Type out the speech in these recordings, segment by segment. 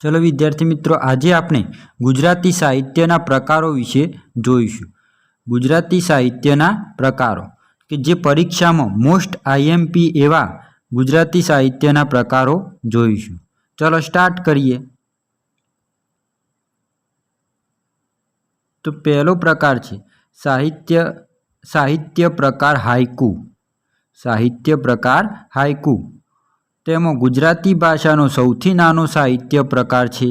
चलो विद्यार्थी मित्रों, आज आपणे गुजराती साहित्यना प्रकारों विषे जोईशुं। गुजराती साहित्यना प्रकारों के जे परीक्षा में मोस्ट आईएमपी एवा गुजराती साहित्यना प्रकारों जोईशुं। चलो स्टार्ट करिए। तो पहलो प्रकार है साहित्य साहित्य प्रकार हाइकू। साहित्य प्रकार हाइकू तेमां गुजराती भाषानो सौथी नानो साहित्य प्रकार है।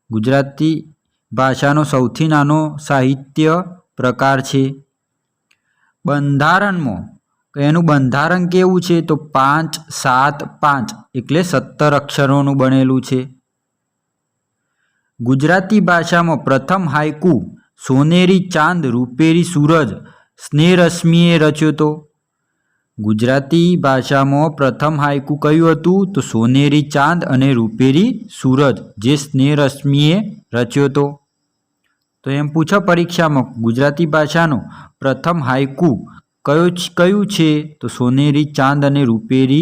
गुजराती भाषानो सौथी नानो साहित्य प्रकार है। बंधारण में एनु बंधारण केवुं छे तो 5, 7, 5 एटले 17 अक्षरों बनेलू है। गुजराती भाषा में प्रथम हाइकू सोनेरी चांद रूपेरी सूरज स्नेहरश्मिए रच्यो तो। गुजराती भाषा में प्रथम हाइकू कयुं हतुं तो सोनेरी चांद अने रूपेरी सूरज जे स्नेहरश्मिए रच्यो तो एम पूछो परीक्षा में गुजराती भाषानो प्रथम हाइकू कयुं छे तो सोनेरी चांद अने रूपेरी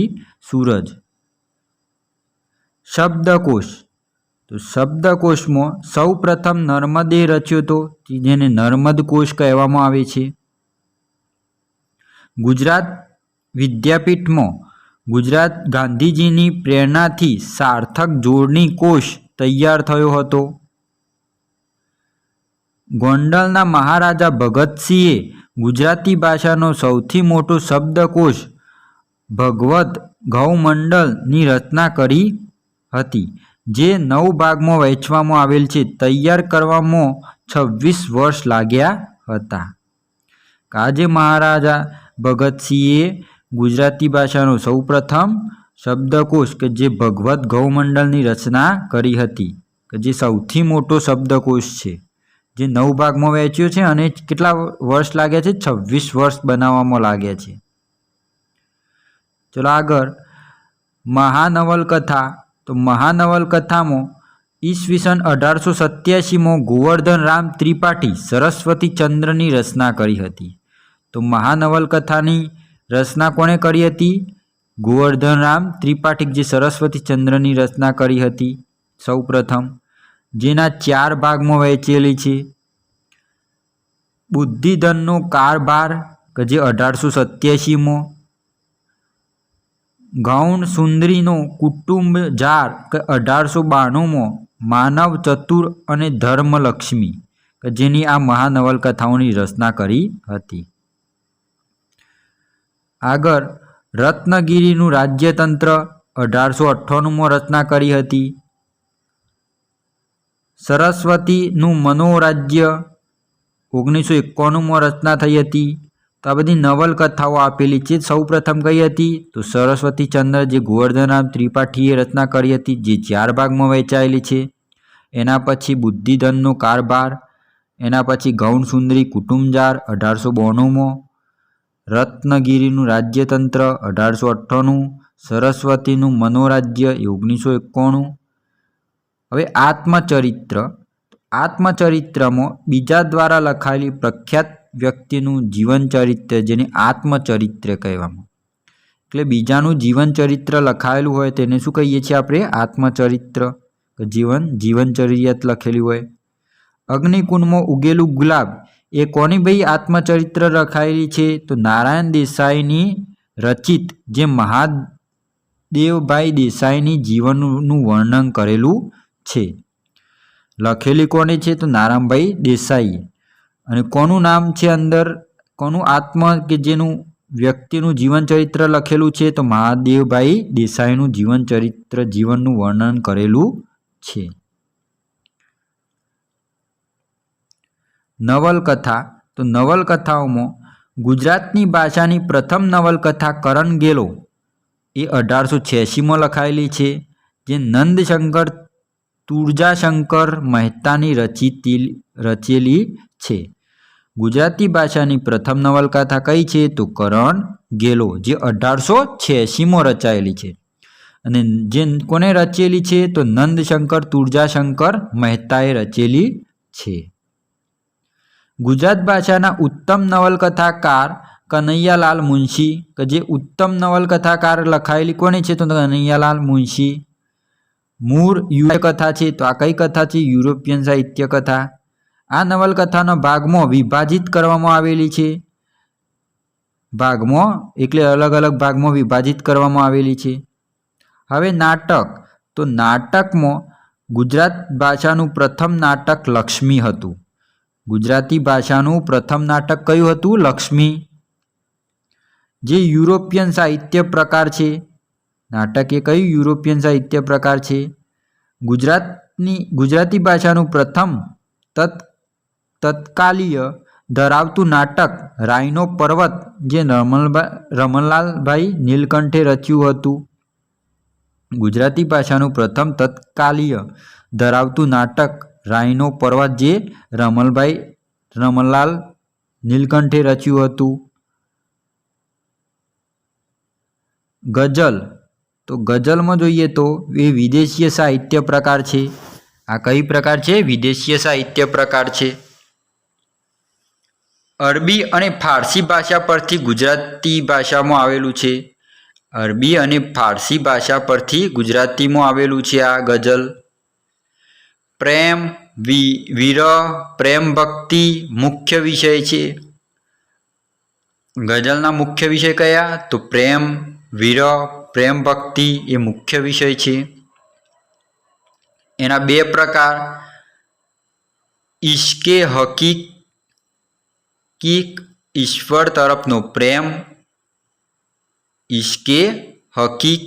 सूरज। शब्दकोश तो शब्दकोश में सौ प्रथम नर्मदे रच्यो तो जेने नर्मद कोश कहेवामां आवे छे। गुजरात विद्यापीठ में गुजरात गांधीजी प्रेरणा थी सार्थक जोड़नी कोश तैयार थयो हतो। गोंडलना महाराजा भगतसिंहे गुजराती भाषानो सौथी मोटो शब्दकोश भगवत गौमंडल नी रचना करी हती, जे 9 भाग में वहेंचवामां आवेल छे। तैयार करवामां 26 वर्ष लाग्या हता। काजे महाराजा भगतसिंहे गुजराती भाषानो सौ प्रथम शब्दकोश के जे भगवत गौमंडल नी रचना करी हती, के जे सौथी मोटो शब्दकोश छे, जे 9 भाग में वहेंच्यो छे अने केटला वर्ष लाग्या छे? 26 वर्ष बनाववामां लाग्या छे। चलो आगळ महानवलकथा। तो महानवलकथा में ईस्वीसन 1887 में गोवर्धन राम त्रिपाठी सरस्वती चंद्र नी रचना करी हती। तो महानवलकथानी रचना कोणे करी हती? गोवर्धन राम त्रिपाठी जे सरस्वती चंद्र नी रचना करी हती सौ प्रथम, जेना 4 भाग में वहेंचेली छे। बुद्धिधननो कारभार के जे 1887 में, गौण सुंदरीनो कुटुंब जार के 1892 में, मानव चतुर अने धर्मलक्ष्मी के जेनी आ महानवलकथाओनी रचना करी हती। आगळ रत्नगिरीनु राज्यतंत्र 1898 में रचना करी हती। सरस्वतीनु मनोराज्य 1991 में रचना थई हती। तो आ बधी नवलकथाओ आपेली छे। सौ प्रथम कई हती तो सरस्वती चंद्र जे गोवर्धन राम त्रिपाठीए रचना करी हती, जे 4 भाग में वहेंचायेली छे। एना पछी बुद्धिधननो कारभार, एना पछी गौण सुंदरी कुटुंबजार 1892 में, रत्नगिरीनु राज्यतंत्र 1898, सरस्वतीनु मनोराज्य 1991। हवे आत्मचरित्र। आत्मचरित्र में बीजा द्वारा लखाયેલી प्रख्यात व्यक्तिनु जीवन चरित्र जेने आत्मचरित्र कहेवामां। એટલે બીજાનું जीवन चरित्र લખાયેલું હોય તેને શું કહીએ છીએ આપણે? આત્મચરિત્ર। જીવનચર્યાત લખેલી હોય। અગ્નિકુંડમાં ઉગેલું ગુલાબ એ કોની ભાઈ આત્મચરિત્ર લખાયેલી છે? તો નારાયણ દેસાઈની રચિત જે મહાદેવભાઈ દેસાઈની જીવનનું વર્ણન કરેલું છે। લખેલી કોની છે? તો નારાયણભાઈ દેસાઈએ। અને કોનું નામ છે અંદર? કોનું આત્મ કે જેનું વ્યક્તિનું જીવન ચરિત્ર લખેલું છે? તો મહાદેવભાઈ દેસાઈનું જીવન ચરિત્ર જીવનનું વર્ણન કરેલું છે। નવલકથા। તો નવલકથાઓમાં ગુજરાતની ભાષાની પ્રથમ નવલકથા કરણ ગેલો એ 1886 में લખાયેલી છે, જે નંદશંકર તુળજાશંકર મહેતાની રચેલી છે। गुजराती भाषानी प्रथम नवलकथा कई छे? तो करण गेलो, जे 1886 में रचायेली छे। अने जे कोने रचेली छे? तो नंदशंकर तुळजाशंकर महेताए रचेली छे। गुजरात भाषाना उत्तम नवलकथाकार कन्हैयालाल मुंशी, के जे उत्तम नवलकथाकार लखायेली कोने छे? तो कन्हैयालाल मुंशी। મૂળ કથા છે, તો આ કઈ કથા છે? યુરોપિયન સાહિત્ય કથા. આ નવલકથાનો ભાગમાં વિભાજિત કરવામાં આવેલી છે. ભાગમાં એટલે અલગ અલગ ભાગમાં વિભાજિત કરવામાં આવેલી છે. હવે નાટક, તો નાટકમાં ગુજરાત ભાષાનું પ્રથમ નાટક લક્ષ્મી હતું. ગુજરાતી ભાષાનું પ્રથમ નાટક કયું હતું? લક્ષ્મી. જે યુરોપિયન સાહિત્ય પ્રકાર છે. નાટક એ કયું યુરોપિયન સાહિત્ય પ્રકાર છે? ગુજરાતી ભાષાનું પ્રથમ તત્કાલીય ધરાવતું નાટક રાયનો પર્વત, જે રમણલાલભાઈ નીલકંઠે રચ્યું હતું. ગુજરાતી ભાષાનું પ્રથમ તત્કાલીય ધરાવતું નાટક રાયનો પર્વત, જે રમણલાલ નીલકંઠે રચ્યું હતું. ગઝલ, તો ગઝલમાં જોઈએ તો એ વિદેશીય સાહિત્ય પ્રકાર છે. આ કઈ પ્રકાર છે? વિદેશીય સાહિત્ય પ્રકાર છે. અરબી અને ફારસી ભાષા પરથી ગુજરાતી ભાષામાં આવેલું છે. અરબી અને ફારસી ભાષા પરથી ગુજરાતીમાં આવેલું છે આ ગઝલ. પ્રેમ, વિરહ, પ્રેમ ભક્તિ મુખ્ય વિષય છે. ગઝલના મુખ્ય વિષય કયા? તો પ્રેમ, વિરહ, પ્રેમ ભક્તિ એ મુખ્ય વિષય છે. એના બે પ્રકાર, ઇશ્કે હકીક, ઈશ્વર તરફનો પ્રેમ, ઇશ્કે હકીક,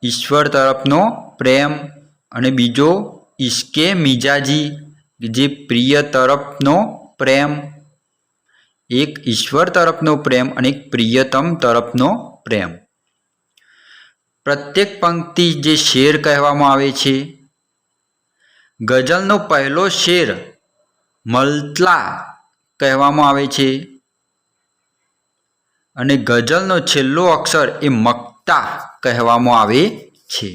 ઈશ્વર તરફનો પ્રેમ, અને બીજો ઇશ્કે મિજાજી, જે પ્રિય તરફનો પ્રેમ. એક ઈશ્વર તરફનો પ્રેમ અને એક પ્રિયતમ તરફનો પ્રેમ. પ્રત્યેક પંક્તિ જે શેર કહેવામાં આવે છે. ગઝલનો પહેલો શેર મલ્તલા કહેવામાં આવે છે અને ગઝલનો છેલ્લો અક્ષર એ મક્તા કહેવામાં આવે છે.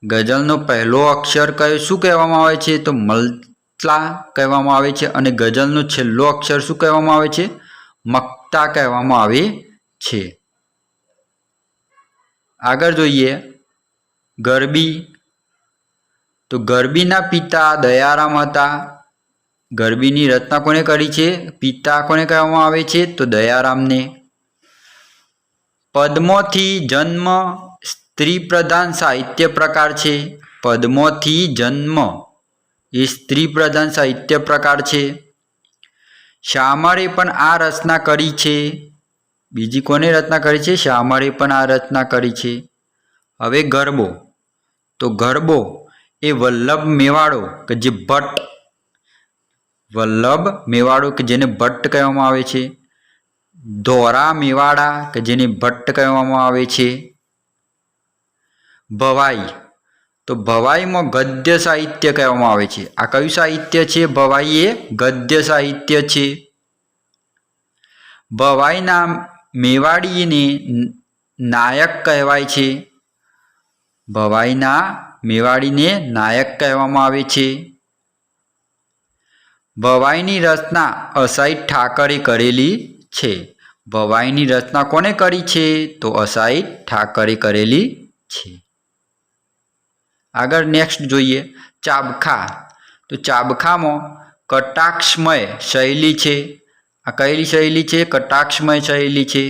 ગઝલનો પહેલો અક્ષર શું કહેવામાં આવે છે? તો મલ્તલા કહેવામાં આવે છે અને ગઝલનો છેલ્લો અક્ષર શું કહેવામાં આવે છે? મક્તા કહેવામાં આવે છે. આગળ જોઈએ ગરબી, તો ગરબીના પિતા દયારામ હતા. ગરબીની રચના કોને કરી છે? પિતા કોને કહેવામાં આવે છે? તો દયારામને. પદ્મોથી જન્મ સ્ત્રી પ્રધાન સાહિત્ય પ્રકાર છે. પદ્મોથી જન્મ એ સ્ત્રી પ્રધાન સાહિત્ય પ્રકાર છે. શામળે પણ આ રચના કરી છે. બીજી કોને રચના કરી છે? શામળે પણ આ રચના કરી છે. હવે ગરબો, તો ગરબો એ વલ્લભ મેવાડો કે જે ભટ્ટ, વલ્લભ મેવાડો કે જેને ભટ્ટ કહેવામાં આવે છે. ધોરા મેવાડા કે જેને ભટ્ટ કહેવામાં આવે છે. ભવાઈ, તો ભવાઈમાં ગદ્ય સાહિત્ય કહેવામાં આવે છે. આ કયું સાહિત્ય છે? ભવાઈ એ ગદ્ય સાહિત્ય છે. ભવાઈના મેવાડીને નાયક કહેવાય છે. ભવાઈના મેવાડીને નાયક કહેવામાં આવે છે. ભવાઈની રચના અસાઈ ઠાકરે કરેલી છે. ભવાઈની રચના કોને કરી છે? તો અસાઈ ઠાકરે કરેલી છે. આગળ નેક્સ્ટ જોઈએ ચાબખા, તો ચાબખામાં કટાક્ષમય શૈલી છે. આ કઈ શૈલી છે? કટાક્ષમય શૈલી છે.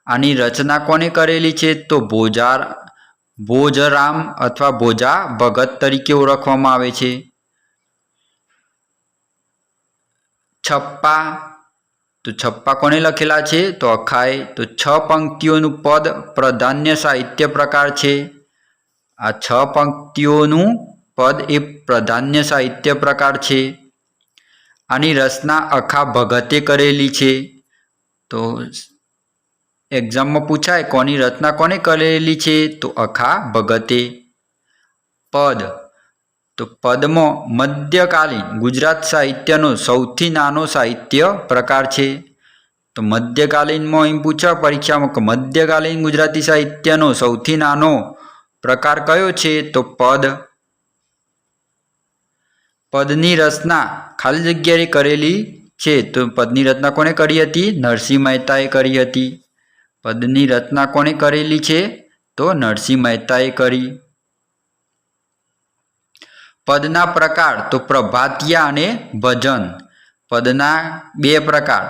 આની રચના કોને કરેલી છે? તો ભોજરામ અથવા ભોજા ભગત તરીકે ઓળખવામાં આવે છે. છપ્પા, તો છપ્પા કોને લખેલા છે? તો અખાએ. તો 6 પંક્તિઓનું પદ પ્રાધાન્ય સાહિત્ય પ્રકાર છે. આ 6 પંક્તિઓનું પદ એ પ્રાધાન્ય સાહિત્ય પ્રકાર છે. આની રચના અખા ભગતે કરેલી છે. તો એક્ઝામમાં પૂછાય કોની રચના કોને કરેલી છે? તો અખા ભગતે. પદ, તો પદમાં મધ્યકાલીન ગુજરાત સાહિત્યનો સૌથી નાનો સાહિત્ય પ્રકાર છે. તો મધ્યકાલીનમાં અહીં પૂછાય પરીક્ષામાં કે મધ્યકાલીન ગુજરાતી સાહિત્યનો સૌથી નાનો પ્રકાર કયો છે? તો પદ. પદની રચના ખાલી જગ્યાએ કરેલી છે. તો પદની રચના કોને કરી હતી? નરસિંહ મહેતાએ કરી હતી. પદની રચના કોને કરેલી છે? તો નરસિંહ મહેતાએ કરી. पदना प्रकार तो प्रभातिया अने भजन। पदना बे प्रकार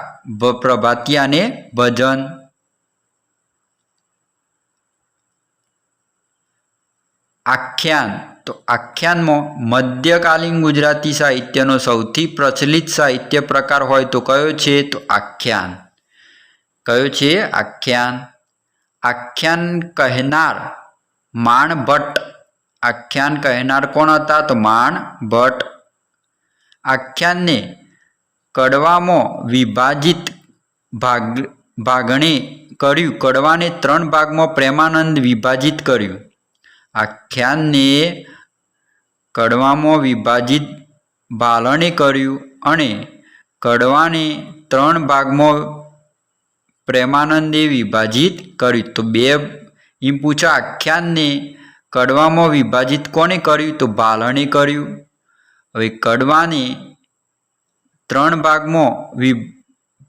प्रभातिया अने भजन। आख्यान तो आख्यान में मध्यकालीन गुजराती साहित्यनो सौथी प्रचलित साहित्य प्रकार होय तो कयो छे तो आख्यान। कयो छे आख्यान। आख्यान कहनार माण भट्ट। आख्यान कहनार कोण हता तो माण भट्ट। आख्यान ने कड़वामां विभाजित भागणे कर्यु। कड़वा ने 3 भाग में प्रेमानंद विभाजित कर्यु। आख्यान ने कड़वामां विभाजित बालणे कर्यु अने कड़वा ने 3 भाग में प्रेमानंदे विभाजित कर्यु। तो बे एम पूछा आख्यान ने कड़वामां विभाजित कोने कर्यु तो बालणे कर्यु। हवे कड़वा ने 3 भाग में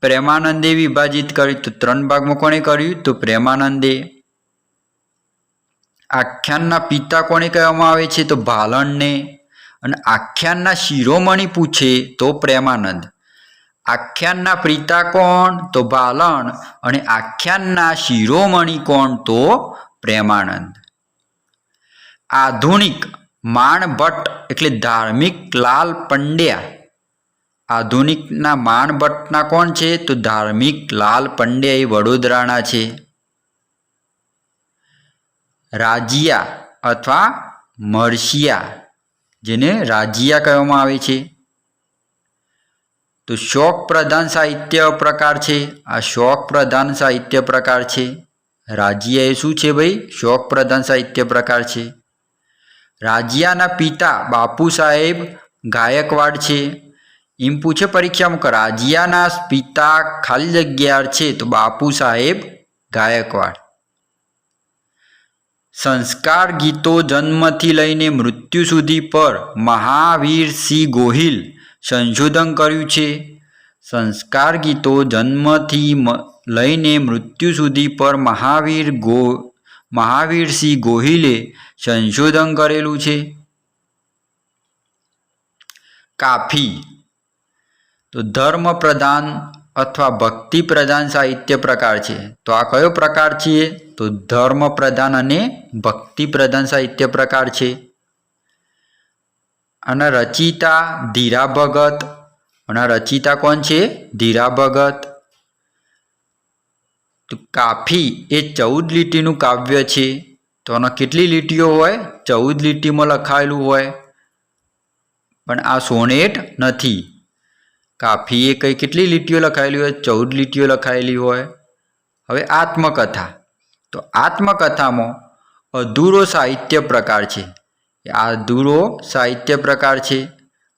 प्रेमानंदे विभाजित कर्यु तो 3 भाग में कोने कर्यु तो प्रेमानंदे। आख्यानना पिता कोने कहेवामां आवे छे तो बालणने। अने आख्यानना शिरोमणि पूछे तो प्रेमानंद। आख्यानना पिता कोण तो बालण अने आख्यानना शिरोमणि कोण तो प्रेमानंद। आधुनिक माण भट्ट एटले धार्मिक लाल पंड्या। आधुनिकना माण भट्टना कोण छे तो धार्मिक लाल पंड्या ए वडोदराना छे। राजिया अथवा मरसिया जेने राजिया कहेवामां आवे छे तो शोक प्रधान साहित्य प्रकार छे। आ शोक प्रधान साहित्य प्रकार छे। राजिया ए शुं छे भाई शोक प्रधान साहित्य प्रकार छे। राजियाना पिता बापू साहेब गायकवाड़ छे। एम पूछे परीक्षा में राजियाना पिता खाली जग्या छे तो बापू साहेब गायकवाड़। संस्कार गीतो जन्मथी लईने मृत्यु सुधी पर महावीर सिंह गोहिल संशोधन कर्यु छे। संस्कार गीतो जन्मथी लईने मृत्यु सुधी पर महावीर सिंह गोहिले संशोधन करेलू छे। काफी तो धर्म प्रधान अथवा भक्ति प्रधान साहित्य प्रकार छे। तो आ कयो प्रकार छे तो धर्म प्रधान अने भक्ति प्रधान साहित्य प्रकार छे। अने रचयिता धीरा भगत। अने रचयिता कोण छे धीरा भगत। तो काफी ए 14 લીટીનું કાવ્ય છે। तो आना કેટલી લીટીઓ હોય 14 લીટીમાં લખાયેલું હોય પણ આ સોનેટ નથી। काफी ए कई કેટલી લીટીઓ લખાયેલી હોય 14 લીટીઓ લખાયેલી હોય। હવે आत्मकथा तो आत्मकथा में अधूरो साहित्य प्रकार छे। अधूरो साहित्य प्रकार छे।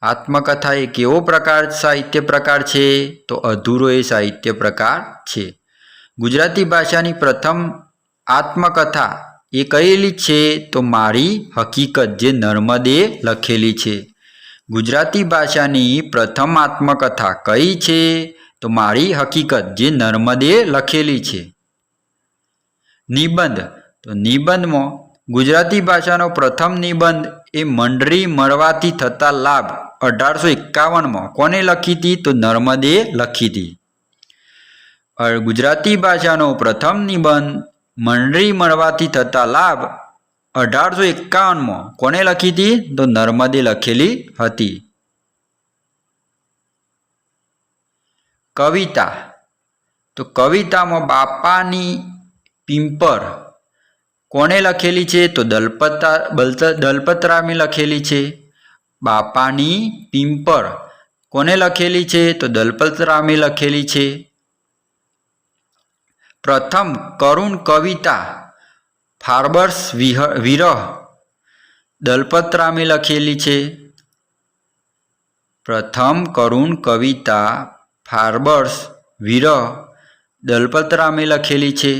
आत्मकथा एक एवो प्रकार साहित्य प्रकार छे तो अधूरो ए साहित्य प्रकार छे। गुजराती भाषानी प्रथम आत्मकथा ए कहेली छे तो मारी हकीकत जे नर्मदे लखेली छे। गुजराती भाषानी प्रथम आत्मकथा कई छे तो मारी हकीकत जे नर्मदे लखेली छे। निबंध तो निबंध में गुजराती भाषानो प्रथम निबंध ए मंडरी मळवाथी थता लाभ 1851 में कोने लखी थी तो नर्मदे लखी थी। और गुजराती भाषानो प्रथम निबंध मंडरी मळवाथी थता लाभ 1851 में कोने लखी थी तो नर्मदे लखेली हती। कविता तो कविता में बापानी पींपर कोने लखेली छे तो दलपतरामे लखेली छे। बापानी पींपर कोने लखेली छे तो दलपतरामे लखेली छे। प्रथम करुण कविता फार्बर्स विरह दलपतरामे लखेली छे। प्रथम करुण कविता फार्बर्स विरह दलपतरामे लखेली छे।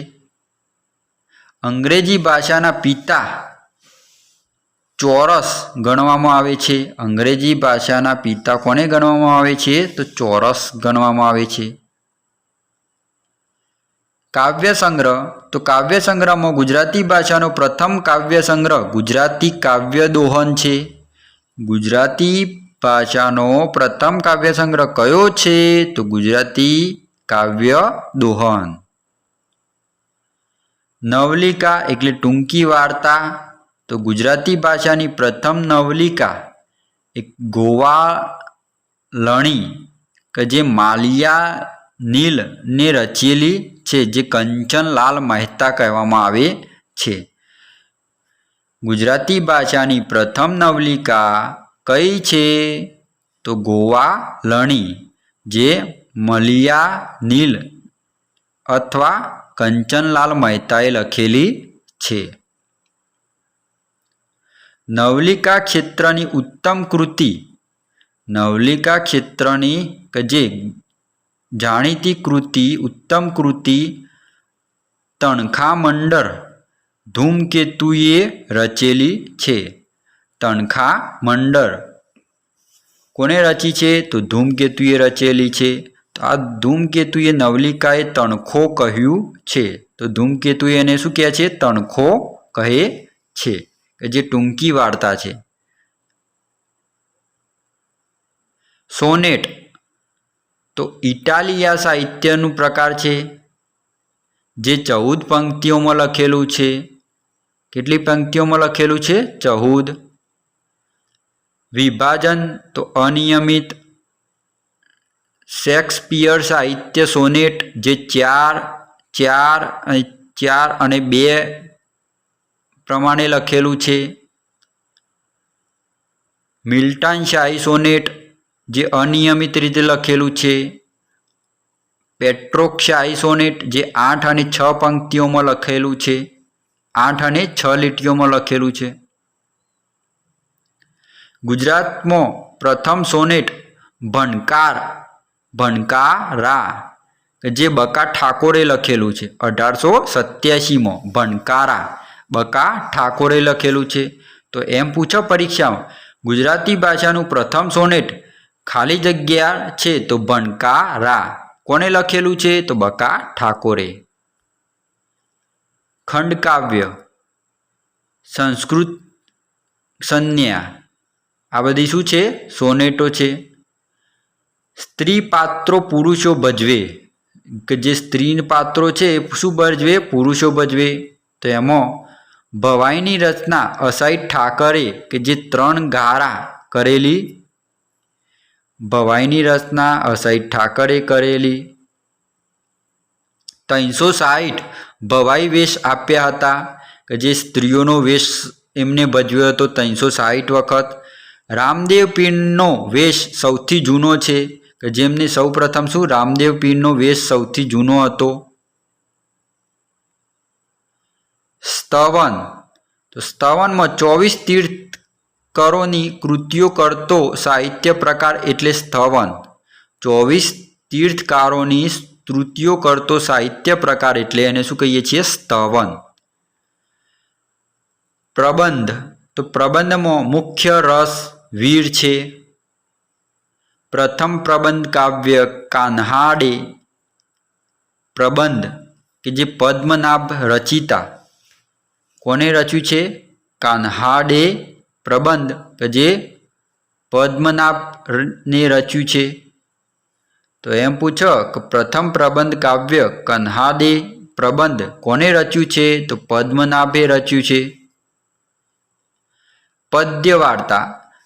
अंग्रेजी भाषाना पिता चौरस गणवामां आवे छे। अंग्रेजी भाषाना पिता कोने गणवामां आवे छे तो चौरस गणवामां आवे छे। काव्य संग्रह तो काव्य संग्रह में गुजराती भाषानो प्रथम काव्य संग्रह गुजराती काव्य दोहन छे। ગુજરાતી ભાષાનો પ્રથમ કાવ્ય સંગ્રહ કયો છે? તો ગુજરાતી કાવ્ય દોહન. નવલિકા એટલે ટૂંકી વાર્તા. તો ગુજરાતી ભાષાની પ્રથમ નવલિકા એક ગોવાળણી કે જે માલિયા નીલને રચેલી છે, જે કંચનલાલ મહેતા કહેવામાં આવે છે. ગુજરાતી ભાષાની પ્રથમ નવલિકા કઈ છે? તો ગોવાળણી, જે મલિયા નીલ અથવા કંચનલાલ મહેતાએ લખેલી છે. નવલિકા ક્ષેત્રની ઉત્તમ કૃતિ. નવલિકા ક્ષેત્રની કે જે જાણીતી કૃતિ, ઉત્તમ કૃતિ તણખા મંડળ ધૂમકેતુએ રચેલી છે. તણખા મંડળ કોને રચી છે? તો ધૂમકેતુએ રચેલી છે. તો આ ધૂમકેતુએ નવલિકાએ તણખો કહ્યું છે. તો ધૂમકેતુએ એને શું કહે છે? તણખો કહે છે, કે જે ટૂંકી વાર્તા છે. સોનેટ તો ઇટાલિયા સાહિત્યનું પ્રકાર છે, જે 14 પંક્તિઓમાં લખેલું છે. કેટલી પંક્તિઓમાં લખેલું છે? 14. વિભાજન તો અનિયમિત. શેક્સપિયર સાહિત્ય સોનેટ, જે 4 અને 2 પ્રમાણે લખેલું છે. મિલ્ટન શાહી સોનેટ, જે અનિયમિત રીતે લખેલું છે. પેટ્રોક શાહી સોનેટ, જે 8 અને 6 પંક્તિઓમાં લખેલું છે. 8 અને 6 લીટીઓમાં લખેલું છે. ગુજરાતમાં પ્રથમ સોનેટ ભણકારા, જે બકા ઠાકોરે લખેલું છે. 1887માં ભણકારા બકા ઠાકોરે લખેલું છે. તો એમ પૂછો પરીક્ષામાં, ગુજરાતી ભાષાનું પ્રથમ સોનેટ ખાલી જગ્યા છે તો ભણકારા, કોને લખેલું છે? તો બકા ઠાકોરે. ખંડકાવ્ય, સંસ્કૃત સંજ્ઞા, આ બધી શું છે? સોનેટો છે. સ્ત્રી પાત્રો પુરુષો ભજવે, કે જે સ્ત્રી પાત્રો છે એ શું ભજવે? પુરુષો ભજવે. તો એમાં ભવાઈની રચના અસાઈ ઠાકરે, કે જે 3 ગારા કરેલી. ભવાઈની રચના અસાઈ ઠાકરે કરેલી. 360 ભવાઈ વેશ આપ્યા હતા, કે જે સ્ત્રીઓનો વેશ એમને ભજવ્યો હતો 360 વખત. રામદેવ પીરનો વેશ સૌથી જૂનો છે, કે જેમને સૌ પ્રથમ શું? રામદેવ પીરનો વેશ સૌથી જૂનો હતો. સ્તવન તો સ્તવનમાં 24 તીર્થંકરોની કૃતિઓ કરતો સાહિત્ય પ્રકાર એટલે સ્તવન. 24 તીર્થંકરોની કૃતિઓ કરતો સાહિત્ય પ્રકાર એટલે એને શું કહીએ છીએ? સ્તવન. પ્રબંધ તો પ્રબંધમાં મુખ્ય રસ વીર છે. પ્રથમ પ્રબંધ કાવ્ય કાન્હાડે. પ્રબંધ કે જે પદ્મનાભ રચિતા, કોને રચ્યું છે? કાન્હાડે પ્રબંધ, કે જે પદ્મનાભને રચ્યું છે. તો એમ પૂછો કે પ્રથમ પ્રબંધ કાવ્ય કાન્હાડે પ્રબંધ કોને રચ્યું છે? તો પદ્મનાભે રચ્યું છે. પદ્ય વાર્તા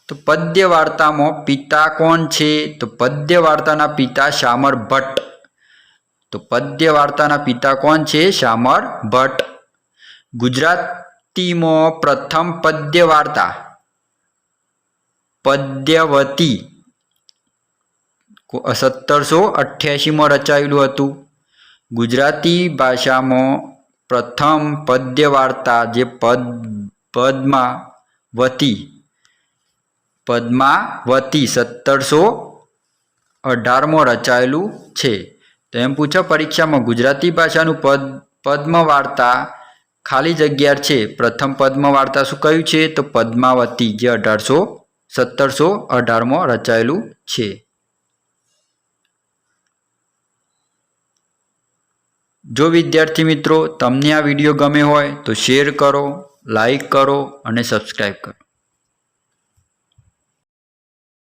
તો પદ્ય વાર્તામાં પિતા કોણ છે? તો પદ્ય વાર્તાના પિતા શામર ભટ્ટ. તો પદ્ય વાર્તાના પિતા કોણ છે? શામર ભટ્ટ. ગુજરાતીમાં પ્રથમ પદ્ય વાર્તા પદ્યવતી 1788માં રચાયેલું હતું. ગુજરાતી ભાષામાં પ્રથમ પદ્ય વાર્તા જે પદ્માવતી 1718માં રચાયેલું છે. તો એમ પૂછો પરીક્ષામાં, ગુજરાતી ભાષાનું પદ્મ વાર્તા ખાલી જગ્યા છે. પ્રથમ પદ્મ વાર્તા શું કયું છે? તો પદ્માવતી, જે 1718માં રચાયેલું છે. જો વિદ્યાર્થી મિત્રો તમને આ વિડીયો ગમે હોય તો શેર કરો, લાઈક કરો અને સબસ્ક્રાઈબ કરો.